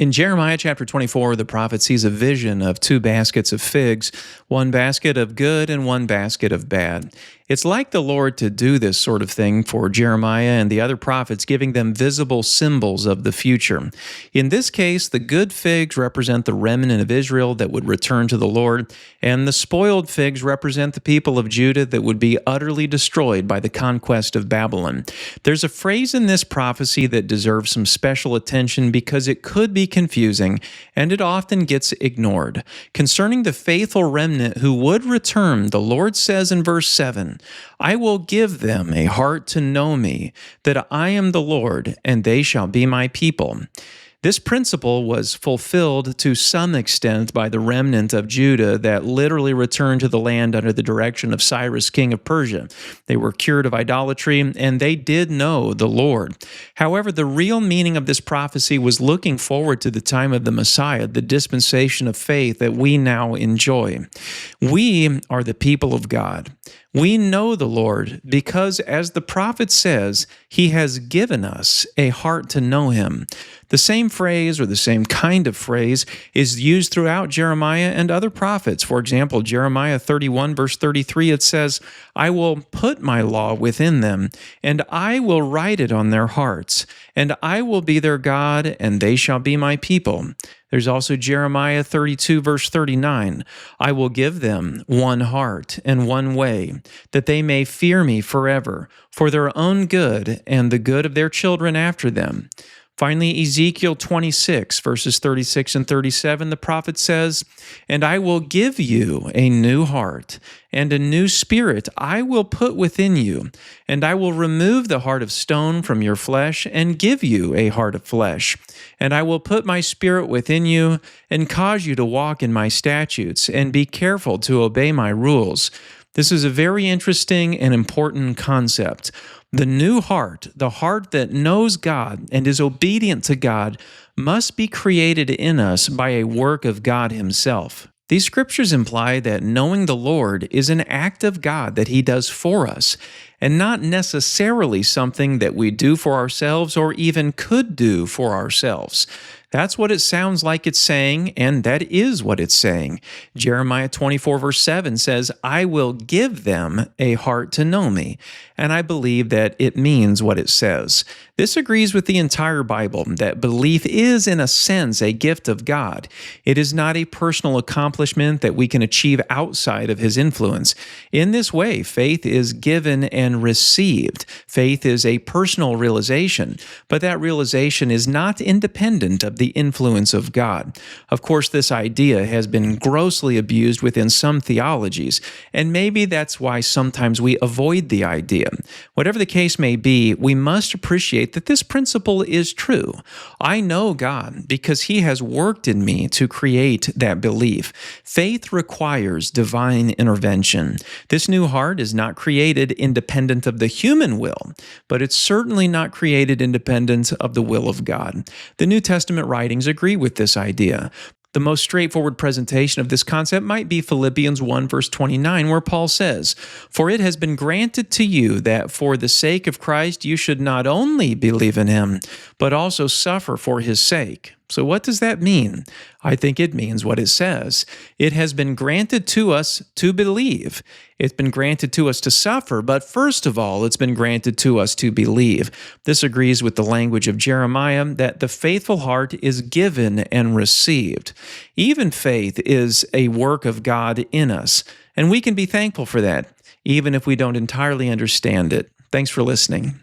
In Jeremiah chapter 24, the prophet sees a vision of two baskets of figs, one basket of good and one basket of bad. It's like the Lord to do this sort of thing for Jeremiah and the other prophets, giving them visible symbols of the future. In this case, the good figs represent the remnant of Israel that would return to the Lord, and the spoiled figs represent the people of Judah that would be utterly destroyed by the conquest of Babylon. There's a phrase in this prophecy that deserves some special attention because it could be confusing, and it often gets ignored. Concerning the faithful remnant who would return, the Lord says in verse 7, I will give them a heart to know me, that I am the Lord, and they shall be my people. This principle was fulfilled to some extent by the remnant of Judah that literally returned to the land under the direction of Cyrus, king of Persia. They were cured of idolatry, and they did know the Lord. However, the real meaning of this prophecy was looking forward to the time of the Messiah, the dispensation of faith that we now enjoy. We are the people of God. We know the Lord because, as the prophet says, He has given us a heart to know Him. The same phrase, or the same kind of phrase, is used throughout Jeremiah and other prophets. For example, Jeremiah 31, verse 33, it says, I will put my law within them, and I will write it on their hearts, and I will be their God, and they shall be my people. There's also Jeremiah 32, verse 39. I will give them one heart and one way, that they may fear me forever, for their own good and the good of their children after them. Finally, Ezekiel 26, verses 36 and 37, the prophet says, And I will give you a new heart, and a new spirit I will put within you, and I will remove the heart of stone from your flesh, and give you a heart of flesh. And I will put my spirit within you, and cause you to walk in my statutes, and be careful to obey my rules. This is a very interesting and important concept. The new heart, the heart that knows God and is obedient to God, must be created in us by a work of God Himself. These scriptures imply that knowing the Lord is an act of God that He does for us, and not necessarily something that we do for ourselves or even could do for ourselves. That's what it sounds like it's saying, and that is what it's saying. Jeremiah 24, verse 7 says, I will give them a heart to know me, and I believe that it means what it says. This agrees with the entire Bible, that belief is, in a sense, a gift of God. It is not a personal accomplishment that we can achieve outside of His influence. In this way, faith is given and received. Faith is a personal realization, but that realization is not independent of the influence of God. Of course, this idea has been grossly abused within some theologies, and maybe that's why sometimes we avoid the idea. Whatever the case may be, we must appreciate that this principle is true. I know God because He has worked in me to create that belief. Faith requires divine intervention. This new heart is not created independent of the human will, but it's certainly not created independent of the will of God. The New Testament writings agree with this idea. The most straightforward presentation of this concept might be Philippians 1, verse 29, where Paul says, For it has been granted to you that for the sake of Christ you should not only believe in Him, but also suffer for His sake. So what does that mean? I think it means what it says. It has been granted to us to believe. It's been granted to us to suffer, but first of all, it's been granted to us to believe. This agrees with the language of Jeremiah that the faithful heart is given and received. Even faith is a work of God in us, and we can be thankful for that, even if we don't entirely understand it. Thanks for listening.